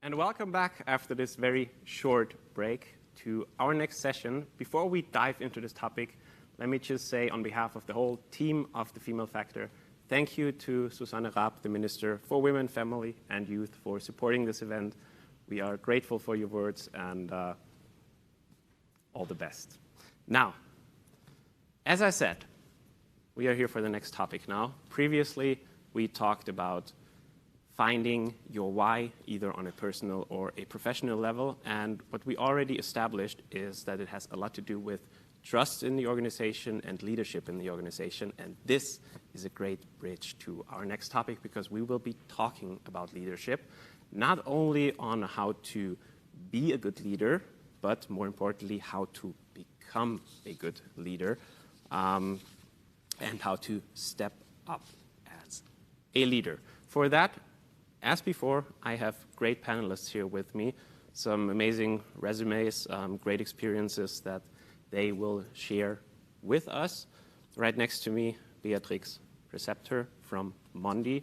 And welcome back after this very short break to our next session. Before we dive into this topic, let me just say on behalf of the whole team of the Female Factor, thank you to Susanne Raab, the Minister for Women, Family and Youth, for supporting this event. We are grateful for your words and all the best. Now, as I said, we are here for the next topic now. Previously, we talked about finding your why, either on a personal or a professional level. And what we already established is that it has a lot to do with trust in the organization and leadership in the organization. And this is a great bridge to our next topic, because we will be talking about leadership, not only on how to be a good leader, but more importantly, how to become a good leader, and how to step up as a leader. For that, as before, I have great panelists here with me, some amazing resumes, great experiences that they will share with us. Right next to me, Beatrix Preaceptor from Mondi.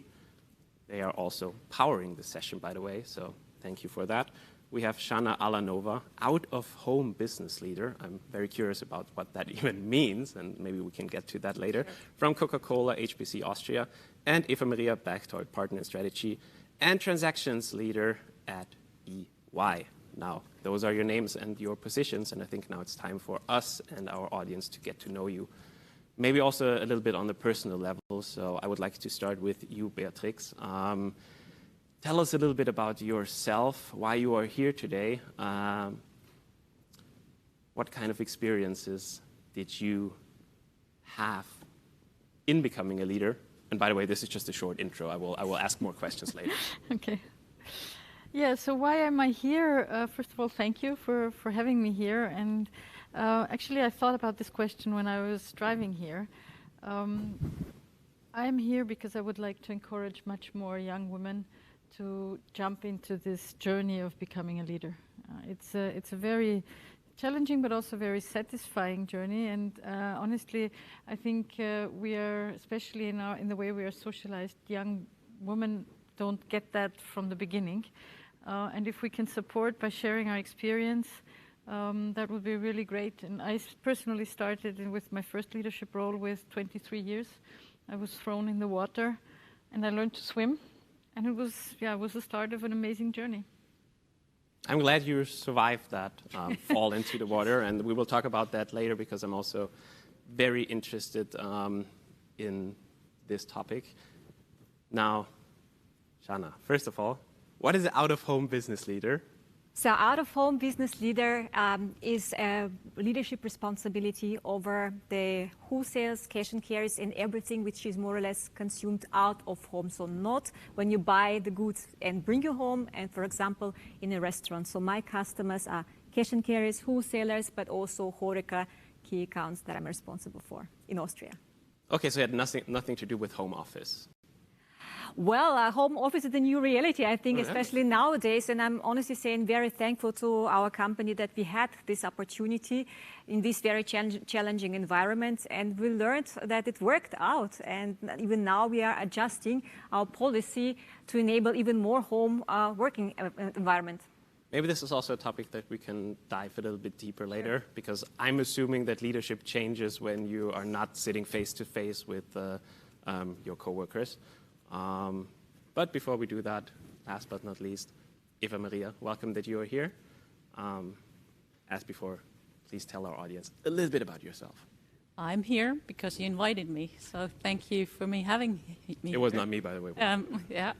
They are also powering the session, by the way, so thank you for that. We have Zhanna Alanova, out-of-home business leader. I'm very curious about what that even means, and maybe we can get to that later. Sure. From Coca-Cola HBC Austria, and Eva-Maria Berchtold, partner in strategy and transactions leader at EY. Now, those are your names and your positions, and I think now it's time for us and our audience to get to know you. Maybe also a little bit on the personal level, so I would like to start with you, Beatrix. Tell us a little bit about yourself, why you are here today. What kind of experiences did you have in becoming a leader? And by the way, this is just a short intro. I will ask more questions later. Okay. Yeah, so why am I here? First of all, thank you for having me here. And actually, I thought about this question when I was driving here. I'm here because I would like to encourage much more young women to jump into this journey of becoming a leader. It's a very challenging but also very satisfying journey, and honestly I think we are, especially in the way we are socialized, young women don't get that from the beginning, and if we can support by sharing our experience, that would be really great. And I personally started with my first leadership role with 23 years. I was thrown in the water and I learned to swim, and it was the start of an amazing journey. I'm glad you survived that fall into the water, and we will talk about that later, because I'm also very interested in this topic. Now, Zhanna, first of all, what is an out-of-home business leader? So out-of-home business leader is a leadership responsibility over the wholesales, cash and carries, and everything which is more or less consumed out of home. So not when you buy the goods and bring you home, and for example, in a restaurant. So my customers are cash and carries, wholesalers, but also HoReCa key accounts that I'm responsible for in Austria. Okay, so it had nothing to do with home office. Well, home office is the new reality, I think, especially nowadays. And I'm honestly saying very thankful to our company that we had this opportunity in this very challenging environment. And we learned that it worked out. And even now we are adjusting our policy to enable even more home working environment. Maybe this is also a topic that we can dive a little bit deeper later, because I'm assuming that leadership changes when you are not sitting face to face with your coworkers. But before we do that, last but not least, Eva-Maria, welcome that you are here. As before, please tell our audience a little bit about yourself. I'm here because you invited me, so thank you for having me. It was not me, by the way. Yeah,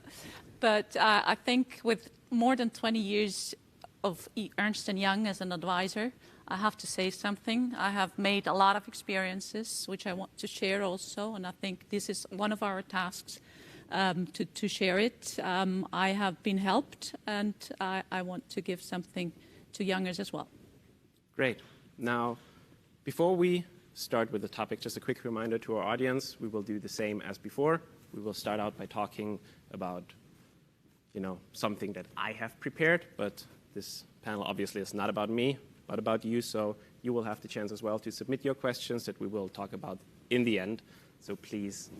but I think with more than 20 years of Ernst & Young as an advisor, I have to say something. I have made a lot of experiences, which I want to share also, and I think this is one of our tasks. To share it. I have been helped, and I want to give something to youngers as well. Great. Now, before we start with the topic, just a quick reminder to our audience, we will do the same as before. We will start out by talking about, something that I have prepared, but this panel obviously is not about me, but about you, so you will have the chance as well to submit your questions that we will talk about in the end. So please,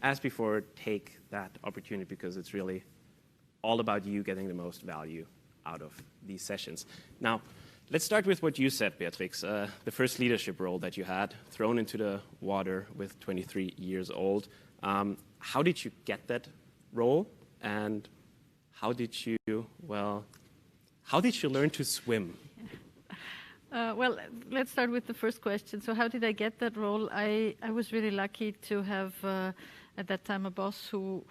as before, take that opportunity, because it's really all about you getting the most value out of these sessions. Now, let's start with what you said, Beatrix, the first leadership role that you had, thrown into the water with 23 years old. How did you get that role, and how did you learn to swim? Well, let's start with the first question. So how did I get that role? I was really lucky to have, at that time, a boss who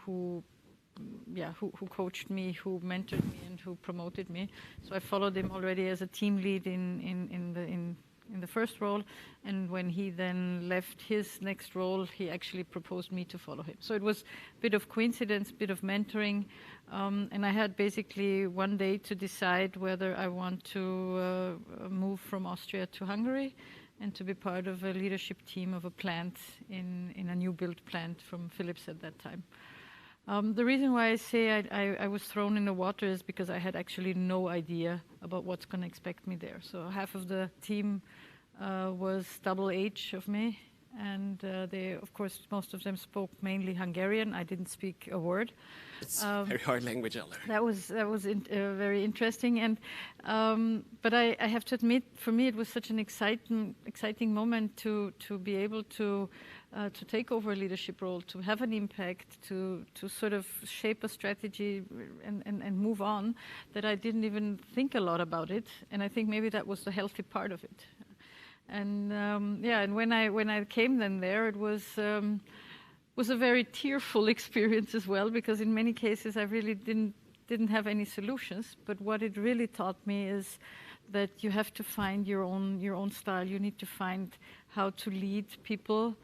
coached me, who mentored me, and who promoted me. So I followed him already as a team lead in the first role, and when he then left his next role, he actually proposed me to follow him. So it was a bit of coincidence, a bit of mentoring, and I had basically one day to decide whether I want to move from Austria to Hungary and to be part of a leadership team of a plant in a new built plant from Philips at that time. The reason why I say I was thrown in the water is because I had actually no idea about what's going to expect me there. So half of the team was double age of me, and they, of course, most of them spoke mainly Hungarian. I didn't speak a word. It's a very hard language, I learned. That was very interesting, and but I have to admit, for me, it was such an exciting moment to be able to take over a leadership role, to have an impact, to sort of shape a strategy and move on, that I didn't even think a lot about it, and I think maybe that was the healthy part of it. And and when I came then there, it was a very tearful experience as well, because in many cases I really didn't have any solutions. But what it really taught me is that you have to find your own style. You need to find how to lead people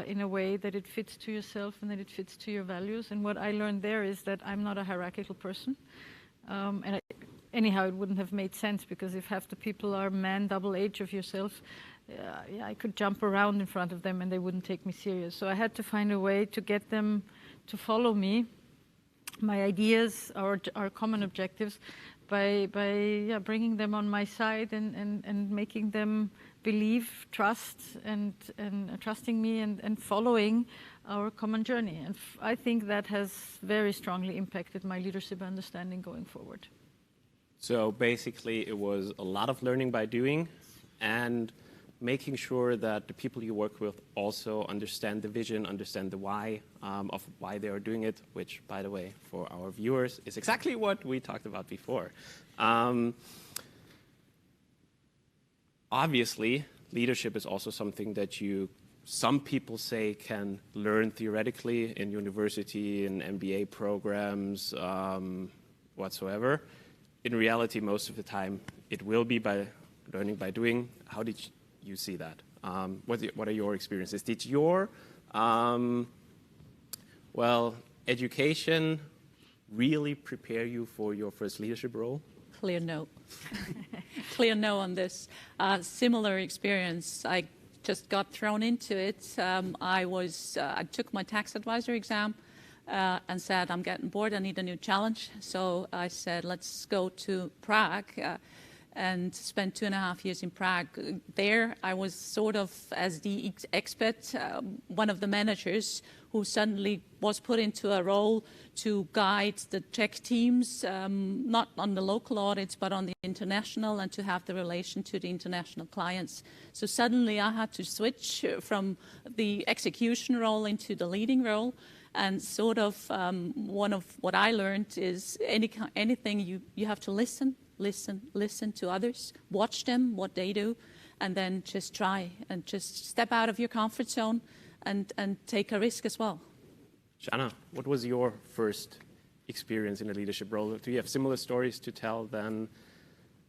in a way that it fits to yourself and that it fits to your values. And what I learned there is that I'm not a hierarchical person. Anyhow, it wouldn't have made sense, because if half the people are men double age of yourself, I could jump around in front of them and they wouldn't take me serious. So I had to find a way to get them to follow me, my ideas, our common objectives, by bringing them on my side and making them believe, trust, and trusting me and following our common journey. And I think that has very strongly impacted my leadership understanding going forward. So basically, it was a lot of learning by doing and making sure that the people you work with also understand the vision, understand the why of why they are doing it, which, by the way, for our viewers, is exactly what we talked about before. Obviously, leadership is also something that some people say can learn theoretically in university, in MBA programs, whatsoever. In reality, most of the time, it will be by learning by doing. How did you see that? What are your experiences? Did your education really prepare you for your first leadership role? Clear no. Clear no on this. Similar experience. I just got thrown into it. I took my tax advisor exam and said, I'm getting bored, I need a new challenge. So I said, let's go to Prague and spent 2.5 years in Prague. There I was sort of, as the expert, one of the managers who suddenly was put into a role to guide the Czech teams, not on the local audits, but on the international, and to have the relation to the international clients. So suddenly I had to switch from the execution role into the leading role. And sort of one of what I learned is anything you have to listen to others, watch them, what they do, and then just try and just step out of your comfort zone and take a risk as well. Zhanna, what was your first experience in a leadership role? Do you have similar stories to tell then?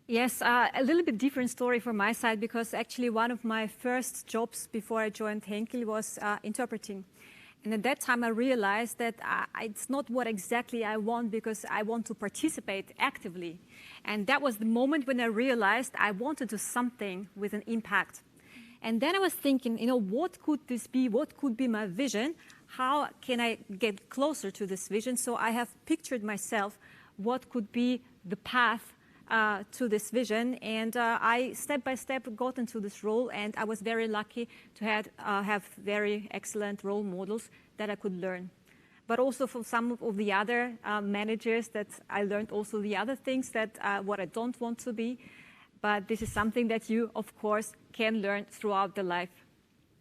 Yes, a little bit different story from my side, because actually one of my first jobs before I joined Henkel was interpreting. And at that time, I realized that it's not what exactly I want, because I want to participate actively. And that was the moment when I realized I want to do something with an impact. And then I was thinking, what could this be? What could be my vision? How can I get closer to this vision? So I have pictured myself what could be the path to this vision, and I step by step got into this role, and I was very lucky to have very excellent role models that I could learn. but also from some of the other managers that I learned also the other things that what I don't want to be. But this is something that you, of course, can learn throughout the life.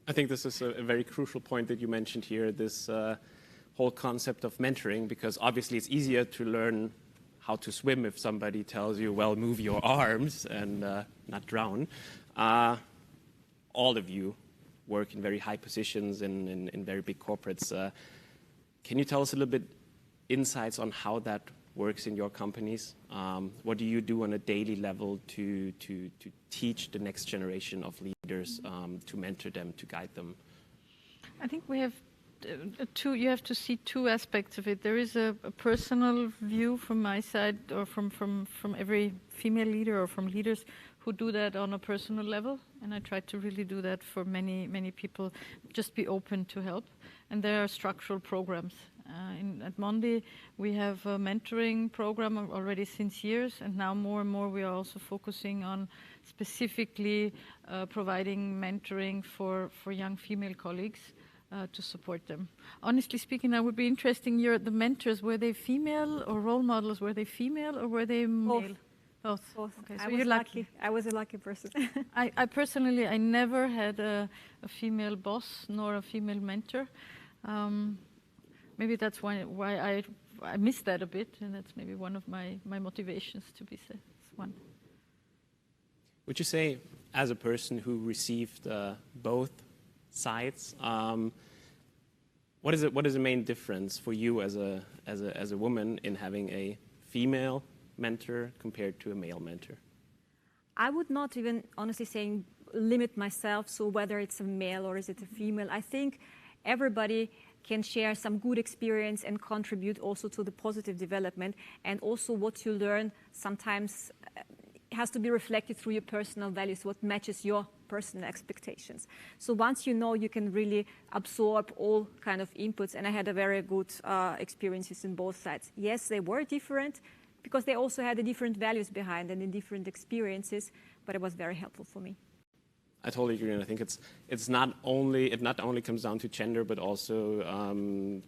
I think this is a very crucial point that you mentioned here, this whole concept of mentoring, because obviously it's easier to learn how to swim if somebody tells you, well, move your arms and not drown. All of you work in very high positions in very big corporates. Can you tell us a little bit insights on how that works in your companies? What do you do on a daily level to teach the next generation of leaders, to mentor them, to guide them? I think we have you have to see two aspects of it. There is a personal view from my side, or from every female leader, or from leaders who do that on a personal level, and I try to really do that for many people. Just be open to help, and there are structural programs. At Mondi, we have a mentoring program already since years, and now more and more we are also focusing on specifically providing mentoring for young female colleagues to support them. Honestly speaking, I would be interested, the mentors, were they female or role models? Were they female or were they male? Both. Okay, so you're lucky. I was a lucky person. I personally, I never had a female boss nor a female mentor. Maybe that's why I miss that a bit, and that's maybe one of my motivations to be one. Would you say, as a person who received both sides, what is the main difference for you as a woman in having a female mentor compared to a male mentor? I would not even honestly saying limit myself, so whether it's a male or is it a female. I think everybody can share some good experience and contribute also to the positive development, and also what you learn sometimes has to be reflected through your personal values, what matches your personal expectations. So once you know, you can really absorb all kind of inputs, and I had a very good experiences in both sides. Yes, they were different because they also had the different values behind and the different experiences, but it was very helpful for me. I totally agree, and I think it not only comes down to gender, but also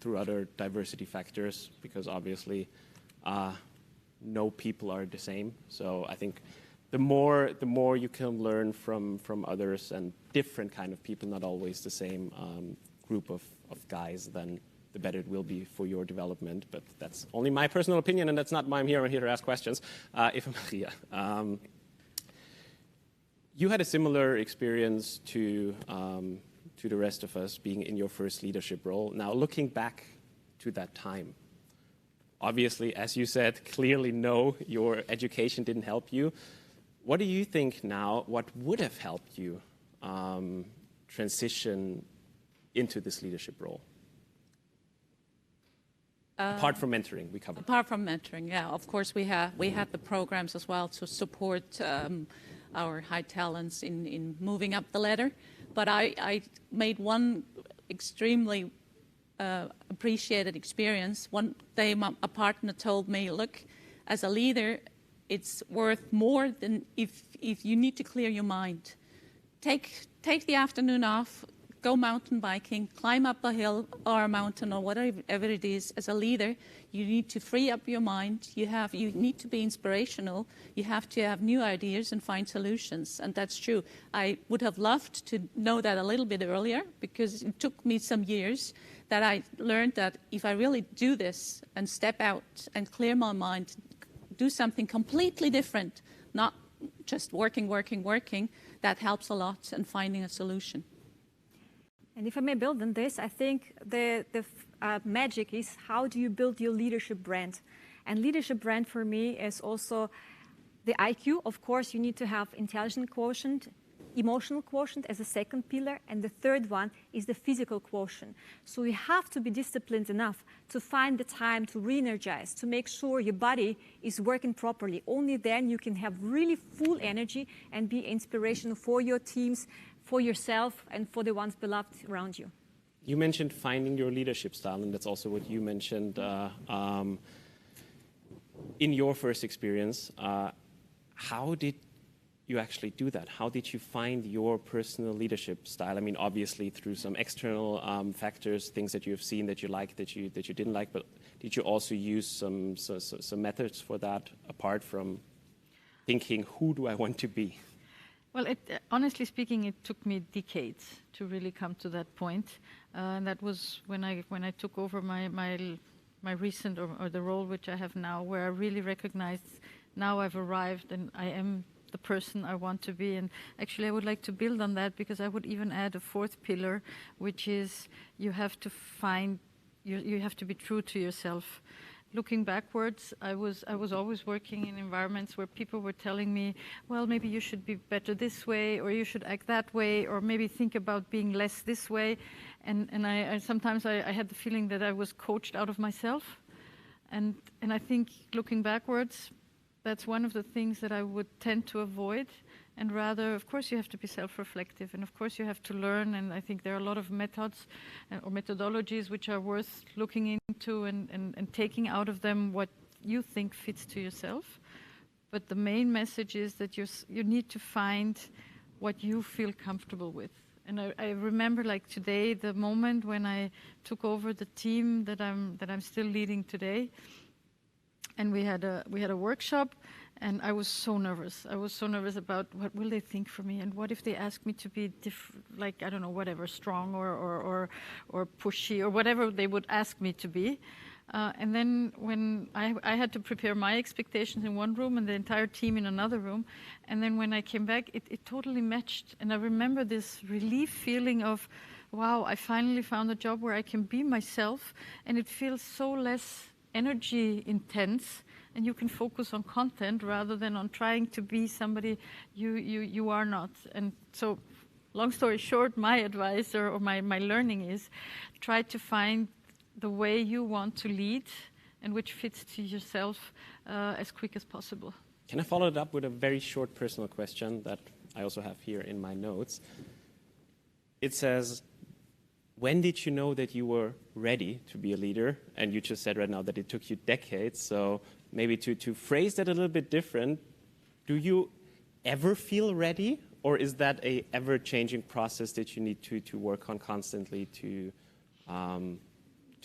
through other diversity factors, because obviously no people are the same. So I think the more you can learn from others and different kind of people, not always the same group of guys, then the better it will be for your development. But that's only my personal opinion, and that's not why I'm here to ask questions. Eva-Maria, you had a similar experience to the rest of us, being in your first leadership role. Now, looking back to that time, obviously, as you said, clearly no, your education didn't help you. What do you think now, what would have helped you transition into this leadership role? Apart from mentoring, we covered. Apart from mentoring, yeah. Of course, we had the programs as well to support our high talents in moving up the ladder. But I made one extremely appreciated experience. One day a partner told me, look, as a leader, it's worth more than if you need to clear your mind. Take the afternoon off, go mountain biking, climb up a hill or a mountain or whatever it is. As a leader, you need to free up your mind. You need to be inspirational. You have to have new ideas and find solutions. And that's true. I would have loved to know that a little bit earlier, because it took me some years that I learned that if I really do this and step out and clear my mind, do something completely different, not just working, that helps a lot in finding a solution. And if I may build on this, I think the magic is, how do you build your leadership brand? And leadership brand for me is also the IQ. Of course, you need to have intelligence quotient, emotional quotient as a second pillar, and the third one is the physical quotient. So you have to be disciplined enough to find the time to re-energize, to make sure your body is working properly. Only then you can have really full energy and be inspirational for your teams, for yourself, and for the ones beloved around you. You mentioned finding your leadership style, and that's also what you mentioned in your first experience. How did you actually do that? How did you find your personal leadership style? I mean, obviously through some external factors, things that you have seen that you like, that you didn't like, but did you also use some methods for that apart from thinking, who do I want to be? Well, honestly speaking, it took me decades to really come to that point. And that was when I took over my recent, or the role which I have now, where I really recognized now I've arrived and I am the person I want to be. And actually I would like to build on that, because I would even add a fourth pillar, which is you have to find, you have to be true to yourself. Looking backwards, I was always working in environments where people were telling me, well, maybe you should be better this way, or you should act that way, or maybe think about being less this way. And I sometimes I had the feeling that I was coached out of myself. And I think looking backwards, that's one of the things that I would tend to avoid. And rather, of course, you have to be self-reflective, and of course you have to learn, and I think there are a lot of methods or methodologies which are worth looking into and taking out of them what you think fits to yourself. But the main message is that you need to find what you feel comfortable with. And I remember, like today, the moment when I took over the team that I'm still leading today, and we had a workshop. And I was so nervous. I was so nervous about what will they think for me, and what if they ask me to be like, I don't know, whatever, strong or pushy or whatever they would ask me to be. And then when I had to prepare my expectations in one room and the entire team in another room, and then when I came back, it totally matched. And I remember this relief feeling of, wow, I finally found a job where I can be myself, and it feels so less energy intense. And you can focus on content rather than on trying to be somebody you are not. And so, long story short, my advice or my learning is try to find the way you want to lead and which fits to yourself as quick as possible. Can I follow it up with a very short personal question that I also have here in my notes? It says, when did you know that you were ready to be a leader? And you just said right now that it took you decades. So maybe to phrase that a little bit different, do you ever feel ready? Or is that a ever-changing process that you need to work on constantly to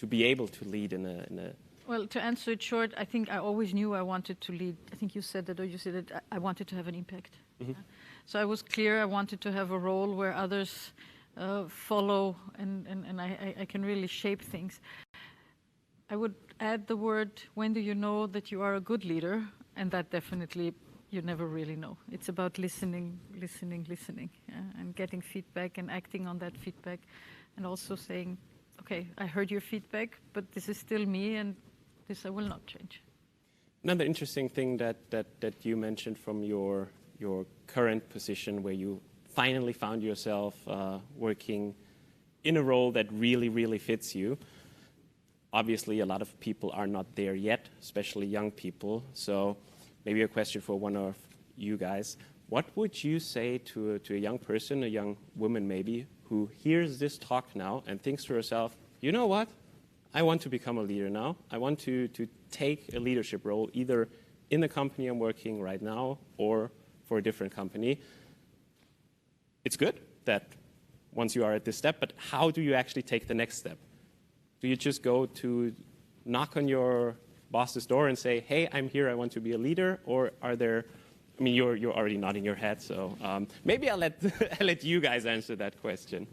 be able to lead in a... Well, to answer it short, I think I always knew I wanted to lead. I think you said that, or you said that I wanted to have an impact. Mm-hmm. So I was clear I wanted to have a role where others follow and I can really shape things. I would add the word, when do you know that you are a good leader? And that definitely you never really know. It's about listening, and getting feedback and acting on that feedback, and also saying, okay, I heard your feedback, but this is still me, and this I will not change. Another interesting thing that you mentioned from your current position, where you finally found yourself working in a role that really, really fits you. Obviously, a lot of people are not there yet, especially young people. So maybe a question for one of you guys. What would you say to a young person, a young woman maybe, who hears this talk now and thinks to herself, you know what? I want to become a leader now. I want to take a leadership role, either in the company I'm working right now or for a different company. It's good that once you are at this step, but how do you actually take the next step? Do you just go to knock on your boss's door and say, hey, I'm here, I want to be a leader? Or are there, I mean, you're already nodding your head, so maybe I'll let you guys answer that question.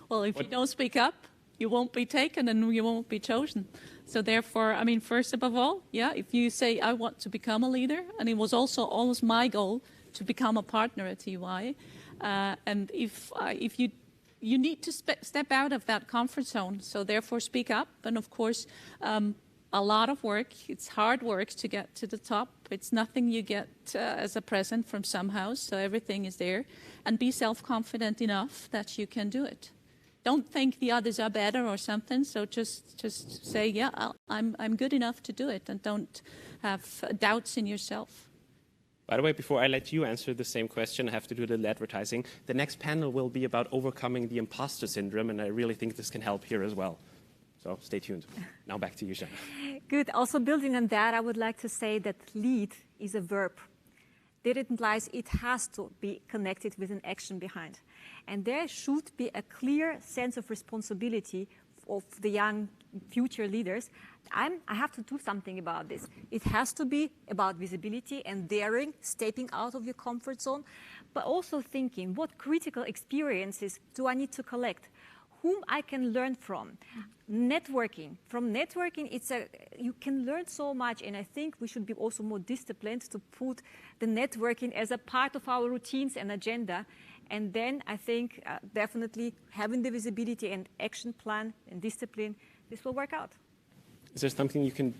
Well, if you don't speak up, you won't be taken and you won't be chosen. So therefore, I mean, first above all, yeah, if you say, I want to become a leader, and it was also always my goal to become a partner at TY, and if you need to step out of that comfort zone, so therefore speak up. And of course, a lot of work. It's hard work to get to the top. It's nothing you get as a present from some house, so everything is there. And be self-confident enough that you can do it. Don't think the others are better or something, so just say, yeah, I'm good enough to do it, and don't have doubts in yourself. By the way, before I let you answer the same question, I have to do a little advertising. The next panel will be about overcoming the imposter syndrome, and I really think this can help here as well. So stay tuned. Now back to you, Zhanna. Good. Also building on that, I would like to say that lead is a verb. Therein implies it has to be connected with an action behind. And there should be a clear sense of responsibility of the young future leaders. I have to do something about this. It has to be about visibility and daring, stepping out of your comfort zone, but also thinking, what critical experiences do I need to collect? Whom I can learn from? Networking. From networking, you can learn so much, and I think we should be also more disciplined to put the networking as a part of our routines and agenda. And then I think definitely having the visibility and action plan and discipline, this will work out. Is there something you can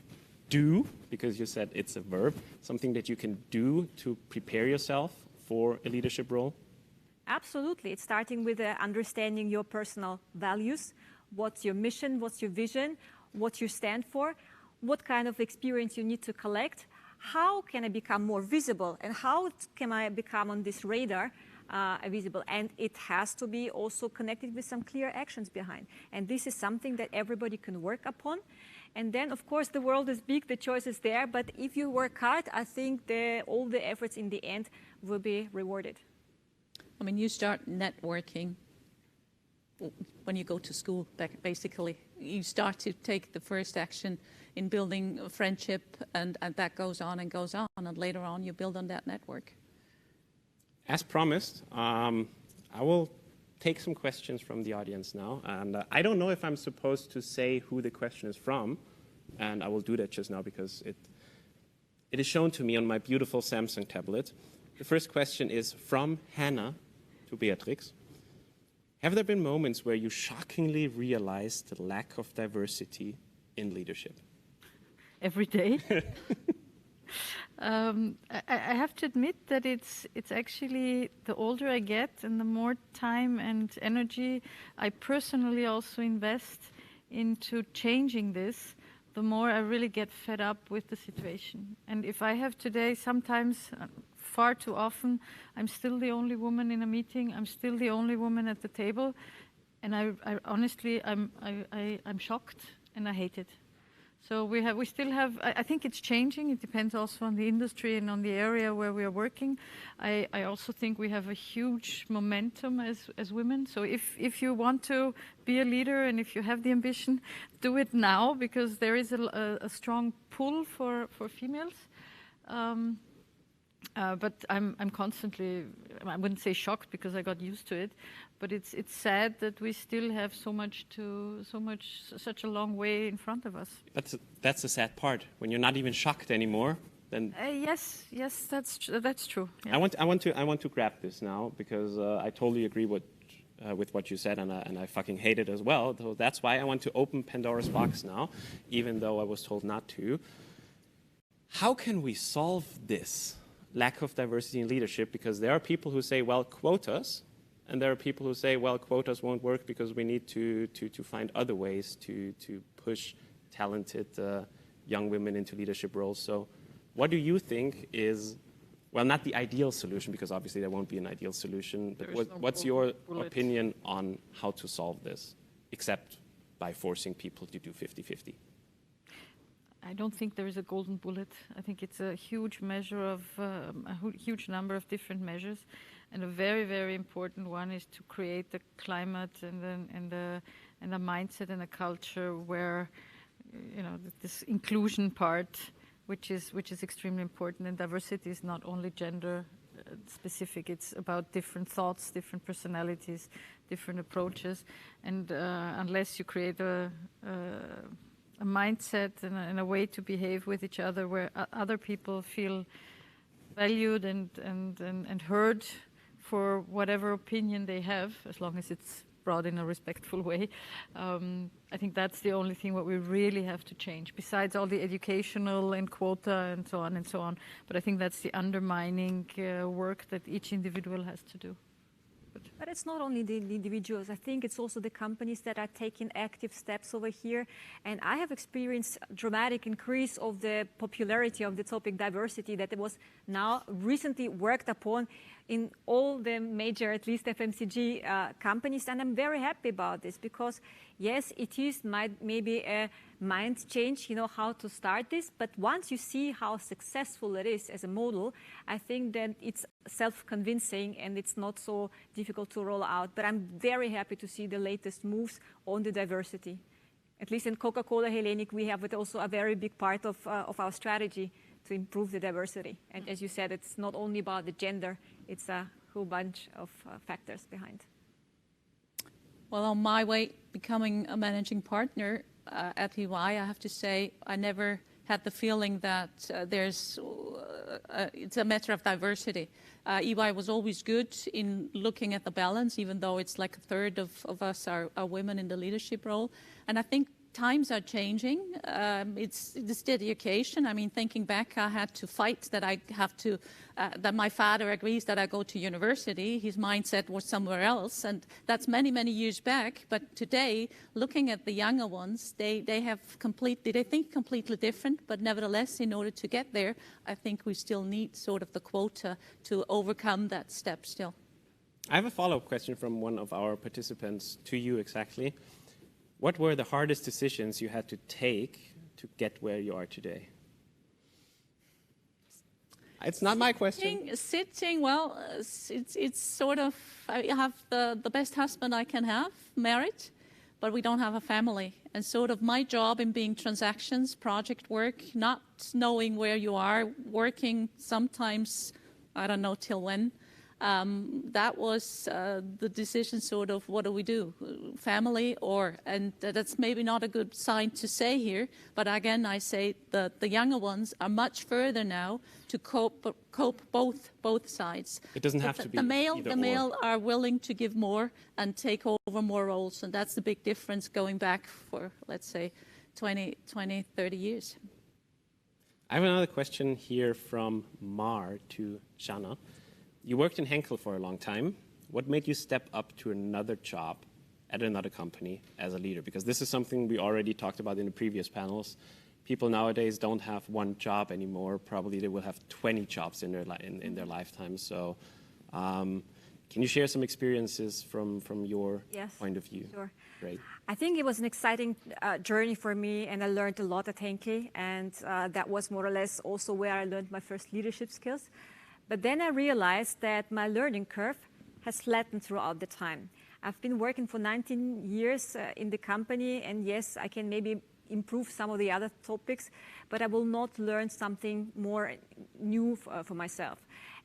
do, because you said it's a verb, something that you can do to prepare yourself for a leadership role? Absolutely. It's starting with understanding your personal values. What's your mission? What's your vision? What you stand for? What kind of experience you need to collect? How can I become more visible? And how can I become on this radar visible? And it has to be also connected with some clear actions behind. And this is something that everybody can work upon. And then, of course, the world is big, the choice is there. But if you work hard, I think all the efforts in the end will be rewarded. I mean, you start networking when you go to school, basically. You start to take the first action in building a friendship, and that goes on and goes on, and later on you build on that network. As promised, I will take some questions from the audience now, and I don't know if I'm supposed to say who the question is from, and I will do that just now because it is shown to me on my beautiful Samsung tablet. The first question is from Hannah to Beatrix. Have there been moments where you shockingly realized the lack of diversity in leadership? Every day. I have to admit that it's actually, the older I get and the more time and energy I personally also invest into changing this, the more I really get fed up with the situation. And if I have today, sometimes, far too often, I'm still the only woman in a meeting, I'm still the only woman at the table, and I honestly, I'm shocked and I hate it. So we still have, I think it's changing. It depends also on the industry and on the area where we are working. I also think we have a huge momentum as women. So if you want to be a leader and if you have the ambition, do it now, because there is a strong pull for females. But I'm constantly, I wouldn't say shocked because I got used to it, but it's sad that we still have such a long way in front of us. That's the sad part. When you're not even shocked anymore, then yes, that's true. Yeah. I want to grab this now because I totally agree with what you said, and I fucking hate it as well. So that's why I want to open Pandora's box now, even though I was told not to. How can we solve this lack of diversity in leadership? Because there are people who say, well, quotas, and there are people who say, well, quotas won't work because we need to find other ways to push talented young women into leadership roles. So what do you think is, well, not the ideal solution, because obviously there won't be an ideal solution, but what's your opinion on how to solve this, except by forcing people to do 50-50? I don't think there is a golden bullet. I think it's a huge measure of a huge number of different measures, and a very, very important one is to create the climate and a mindset and a culture where, this inclusion part, which is extremely important. And diversity is not only gender specific; it's about different thoughts, different personalities, different approaches, and unless you create a mindset and a way to behave with each other where other people feel valued and heard for whatever opinion they have, as long as it's brought in a respectful way. I think that's the only thing what we really have to change, besides all the educational and quota and so on and so on. But I think that's the undermining work that each individual has to do. But it's not only the individuals. I think it's also the companies that are taking active steps over here. And I have experienced a dramatic increase of the popularity of the topic diversity that it was now recently worked upon in all the major, at least FMCG companies, and I'm very happy about this because, yes, it is maybe a mind change, how to start this, but once you see how successful it is as a model, I think that it's self-convincing and it's not so difficult to roll out. But I'm very happy to see the latest moves on the diversity. At least in Coca-Cola Hellenic, we have it also a very big part of our strategy to improve the diversity. And as you said, it's not only about the gender, it's a whole bunch of factors behind. Well, on my way becoming a managing partner at EY, I have to say I never had the feeling that it's a matter of diversity. EY was always good in looking at the balance, even though it's like a third of us are women in the leadership role. And I think times are changing. It's the steady occasion. I mean, thinking back, I had to fight that that my father agrees that I go to university. His mindset was somewhere else, and that's many, many years back. But today, looking at the younger ones, they think completely different. But nevertheless, in order to get there, I think we still need sort of the quota to overcome that step still. I have a follow-up question from one of our participants to you exactly. What were the hardest decisions you had to take to get where you are today? It's not my question. Well, it's sort of, I have the best husband I can have, married, but we don't have a family. And sort of my job in being transactions, project work, not knowing where you are, working sometimes, I don't know till when, that was the decision sort of, what do we do? Family and that's maybe not a good sign to say here, but again, I say the younger ones are much further now to cope both sides. It doesn't have to be the male are willing to give more and take over more roles, and that's the big difference going back for, let's say, 20, 30 years. I have another question here from Mar to Zhanna. You worked in Henkel for a long time. What made you step up to another job at another company as a leader? Because this is something we already talked about in the previous panels. People nowadays don't have one job anymore. Probably they will have 20 jobs in their lifetime. So can you share some experiences from your point of view? Sure. Great. I think it was an exciting journey for me, and I learned a lot at Henkel. And that was more or less also where I learned my first leadership skills. But then I realized that my learning curve has flattened throughout the time. I've been working for 19 years in the company, and yes, I can maybe improve some of the other topics, but I will not learn something more new for myself.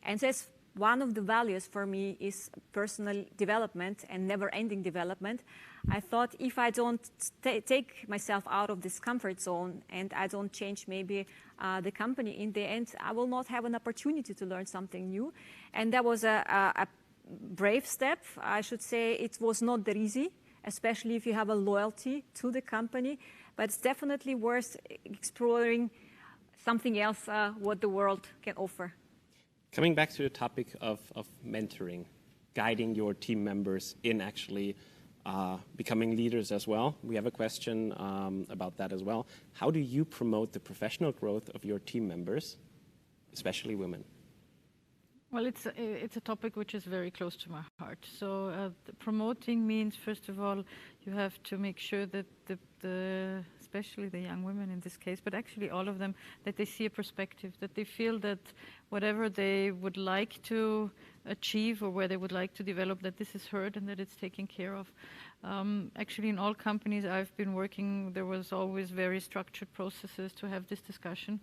And so one of the values for me is personal development and never-ending development. I thought if I don't take myself out of this comfort zone and I don't change maybe the company in the end, I will not have an opportunity to learn something new. And that was a brave step. I should say it was not that easy, especially if you have a loyalty to the company, but it's definitely worth exploring something else, what the world can offer. Coming back to the topic of mentoring, guiding your team members in actually becoming leaders as well. We have a question about that as well. How do you promote the professional growth of your team members, especially women? Well, it's a topic which is very close to my heart. So promoting means, first of all, you have to make sure that especially the young women in this case, but actually all of them, that they see a perspective, that they feel that whatever they would like to achieve or where they would like to develop, that this is heard and that it's taken care of. Actually, in all companies I've been working, there was always very structured processes to have this discussion.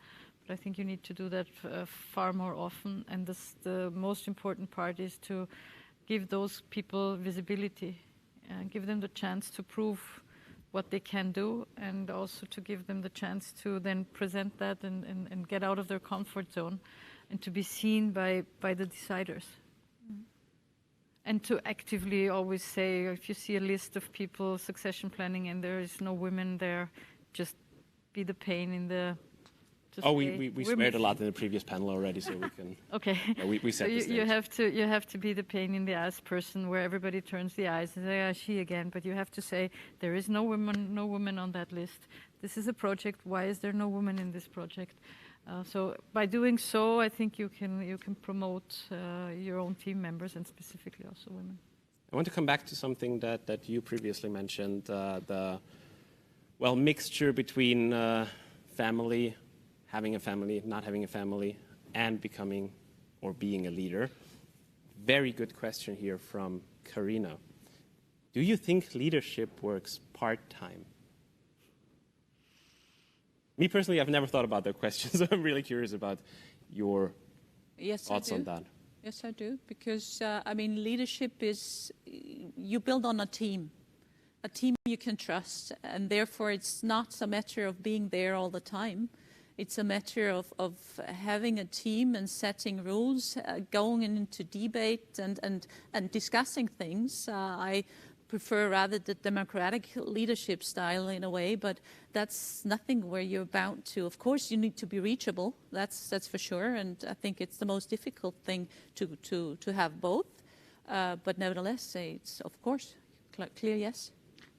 But I think you need to do that far more often. And the most important part is to give those people visibility, give them the chance to prove what they can do, and also to give them the chance to then present that and get out of their comfort zone and to be seen by the deciders. And to actively always say, if you see a list of people, succession planning, and there is no women there, just be the pain in the... we sweared a lot in the previous panel already, so we can... Okay. Yeah, we set the stage. You have to be the pain in the ass person where everybody turns the eyes and say, she again. But you have to say, there is no woman on that list. This is a project. Why is there no woman in this project? So by doing so, I think you can promote your own team members and specifically also women. I want to come back to something that you previously mentioned, the mixture between family, having a family, not having a family, and becoming or being a leader. Very good question here from Karina. Do you think leadership works part-time? Me personally, I've never thought about that question, so I'm really curious about your thoughts on that. Yes, I do, because, leadership is, you build on a team you can trust, and therefore it's not a matter of being there all the time. It's a matter of having a team and setting rules, going into debate and discussing things. I prefer rather the democratic leadership style in a way, but that's nothing where you're bound to. Of course, you need to be reachable. That's for sure, and I think it's the most difficult thing to have both. But nevertheless, it's of course clear yes.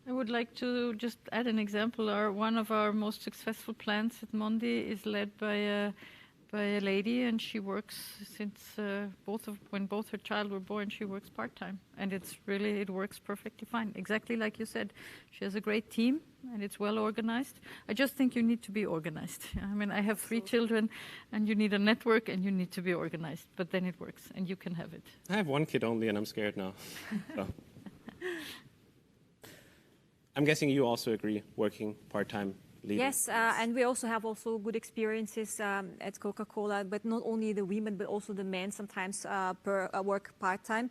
I would like to just add an example. One of our most successful plants at Mondi is led by a lady, and she works since when both her child were born. She works part-time, and it works perfectly fine. Exactly like you said, she has a great team, and it's well organized. I just think you need to be organized. I mean, I have 3 children, and you need a network, and you need to be organized. But then it works, and you can have it. I have 1 kid only, and I'm scared now. So. I'm guessing you also agree, working part-time leader. Yes, and we also have good experiences at Coca-Cola, but not only the women, but also the men sometimes work part-time.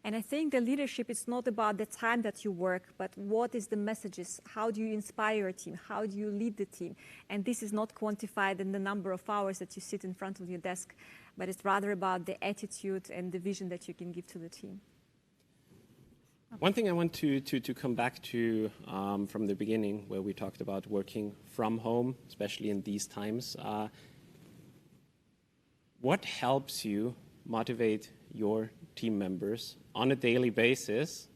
And I think the leadership is not about the time that you work, but what is the messages? How do you inspire your team? How do you lead the team? And this is not quantified in the number of hours that you sit in front of your desk, but it's rather about the attitude and the vision that you can give to the team. One thing I want to come back to from the beginning, where we talked about working from home, especially in these times. What helps you motivate your team members on a daily basis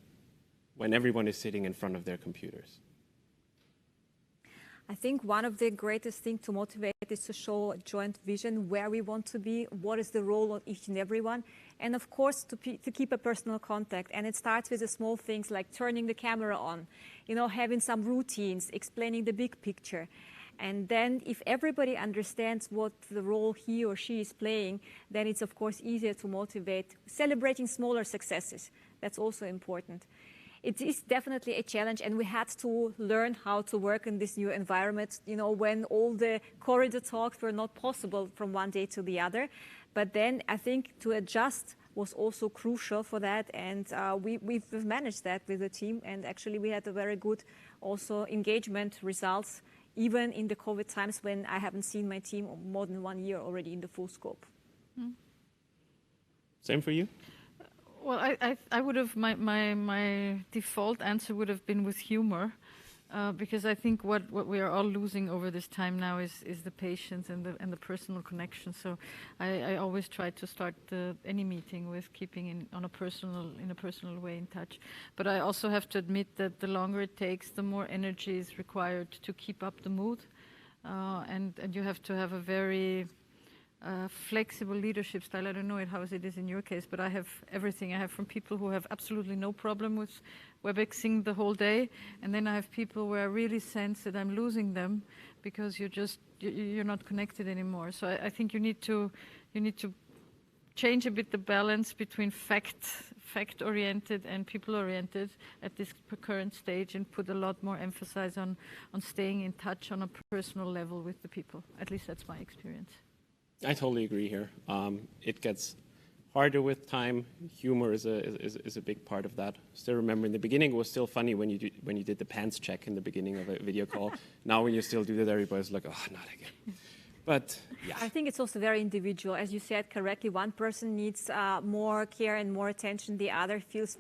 when everyone is sitting in front of their computers? I think one of the greatest things to motivate is to show a joint vision, where we want to be, what is the role of each and every one, and of course to keep a personal contact. And it starts with the small things like turning the camera on, having some routines, explaining the big picture. And then if everybody understands what the role he or she is playing, then it's of course easier to motivate. Celebrating smaller successes, that's also important. It is definitely a challenge, and we had to learn how to work in this new environment, when all the corridor talks were not possible from one day to the other. But then I think to adjust was also crucial for that, and we've managed that with the team, and actually we had a very good also engagement results, even in the COVID times when I haven't seen my team more than 1 year already in the full scope. Same for you? Well, I would have, my default answer would have been with humor, because I think what we are all losing over this time now is the patience and the personal connection. So I always try to start any meeting with keeping in a personal way in touch. But I also have to admit that the longer it takes, the more energy is required to keep up the mood, and you have to have a very flexible leadership style. I don't know how it is in your case, but I have everything. I have from people who have absolutely no problem with WebExing the whole day, and then I have people where I really sense that I'm losing them because you're not connected anymore. So I think you need to change a bit the balance between fact-oriented and people-oriented at this current stage, and put a lot more emphasis on staying in touch on a personal level with the people. At least that's my experience. I totally agree here. It gets harder with time. Humor is a big part of that. Still remember in the beginning it was still funny when you did the pants check in the beginning of a video call. Now when you still do that, everybody's like, oh, not again. But yeah. I think it's also very individual. As you said correctly, one person needs more care and more attention. The other feels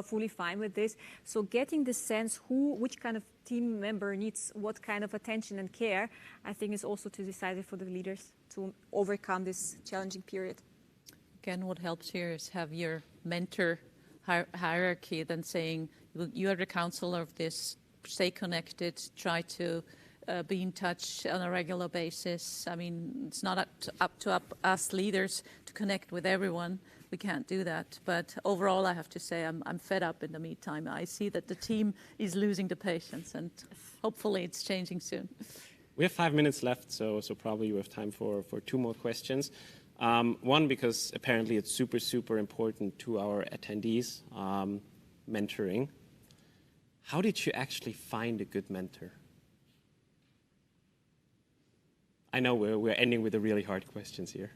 fully fine with this. So getting the sense which kind of team member needs what kind of attention and care, I think is also to decide for the leaders to overcome this challenging period. Again, what helps here is have your mentor hierarchy, then saying, you are the counselor of this, stay connected, try to be in touch on a regular basis. I mean, it's not up to us leaders to connect with everyone. We can't do that. But overall, I have to say I'm fed up in the meantime. I see that the team is losing the patience, and hopefully it's changing soon. We have 5 minutes left, so probably we have time for 2 more questions. One, because apparently it's super, super important to our attendees, mentoring. How did you actually find a good mentor? I know we're ending with the really hard questions here.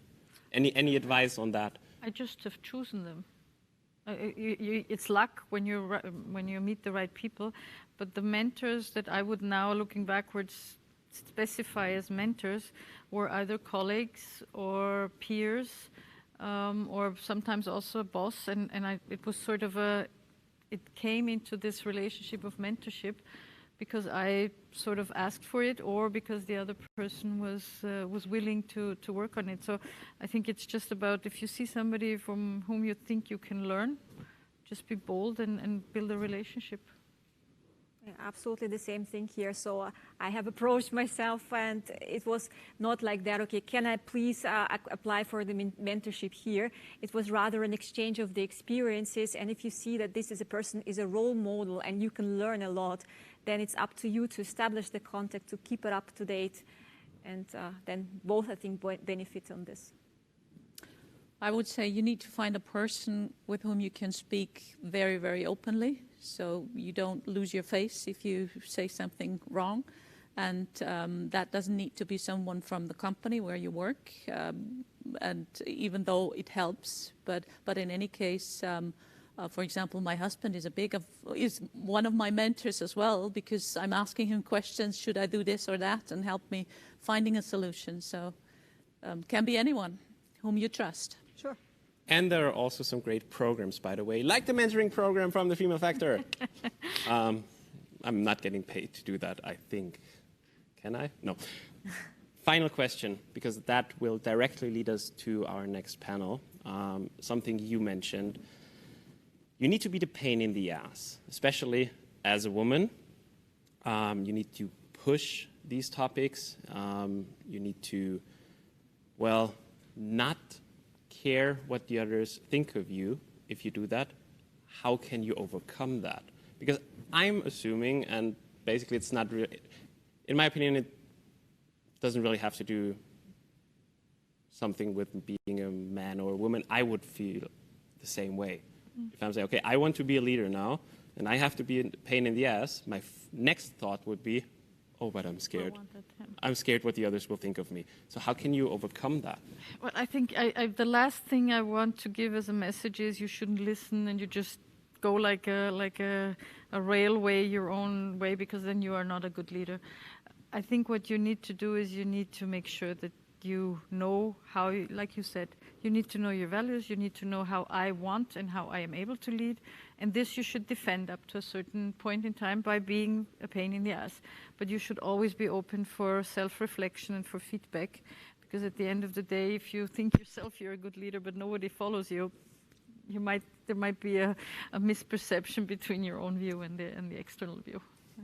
Any advice on that? I just have chosen them. It's luck when you meet the right people, but the mentors that I would now, looking backwards, specify as mentors were either colleagues or peers, or sometimes also a boss, and it was sort of it came into this relationship of mentorship because I sort of asked for it, or because the other person was willing to work on it. So I think it's just about, if you see somebody from whom you think you can learn, just be bold and build a relationship. Yeah, absolutely the same thing here. So I have approached myself, and it was not like that, okay, can I please apply for the mentorship here? It was rather an exchange of the experiences, and if you see that this is a person is a role model and you can learn a lot, then it's up to you to establish the contact, to keep it up to date, and then both, I think, benefit on this. I would say you need to find a person with whom you can speak very, very openly, so you don't lose your face if you say something wrong. And that doesn't need to be someone from the company where you work, and even though it helps. But in any case, for example, my husband is one of my mentors as well, because I'm asking him questions, should I do this or that, and help me finding a solution. So can be anyone whom you trust. Sure. And there are also some great programs, by the way, like the mentoring program from the Female Factor. I'm not getting paid to do that, I think. Can I? No. Final question, because that will directly lead us to our next panel. Something you mentioned. You need to be the pain in the ass, especially as a woman. You need to push these topics. You need to, well, not care what the others think of you. If you do that, how can you overcome that? Because I'm assuming, and basically it's not really, in my opinion, it doesn't really have to do something with being a man or a woman. I would feel the same way. If I'm saying, okay, I want to be a leader now, and I have to be a pain in the ass, my next thought would be, oh, but I'm scared. I'm scared what the others will think of me. So how can you overcome that? Well, I think the last thing I want to give as a message is you shouldn't listen and you just go like a railway your own way, because then you are not a good leader. I think what you need to do is you need to make sure that you know how, like you said, you need to know your values, you need to know how I want and how I am able to lead, and this you should defend up to a certain point in time by being a pain in the ass. But you should always be open for self-reflection and for feedback, because at the end of the day, if you think yourself you're a good leader but nobody follows you, there might be a misperception between your own view and the external view. Yeah.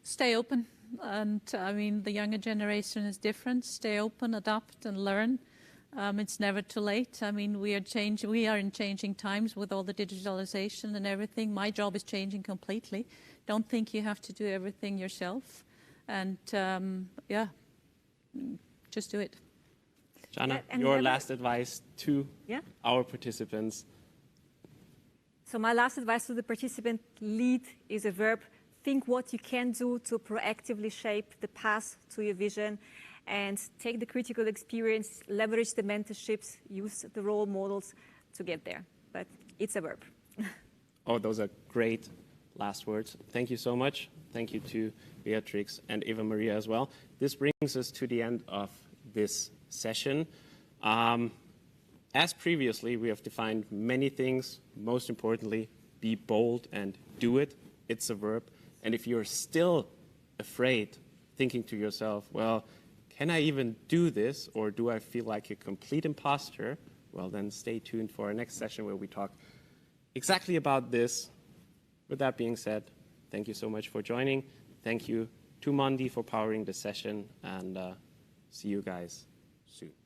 Stay open. And I mean, the younger generation is different. Stay open, adapt, and learn. It's never too late. I mean, we are in changing times with all the digitalization and everything. My job is changing completely. Don't think you have to do everything yourself. And yeah, just do it. Zhanna, your last advice to our participants. So my last advice to the participant, lead is a verb. Think what you can do to proactively shape the path to your vision, and take the critical experience, leverage the mentorships, use the role models to get there. But it's a verb. Oh, those are great last words. Thank you so much. Thank you to Beatrix and Eva-Maria as well. This brings us to the end of this session. As previously, we have defined many things. Most importantly, be bold and do it. It's a verb. And if you're still afraid, thinking to yourself, well, can I even do this, or do I feel like a complete imposter? Well, then stay tuned for our next session where we talk exactly about this. With that being said, thank you so much for joining. Thank you to Mondi for powering the session, and see you guys soon.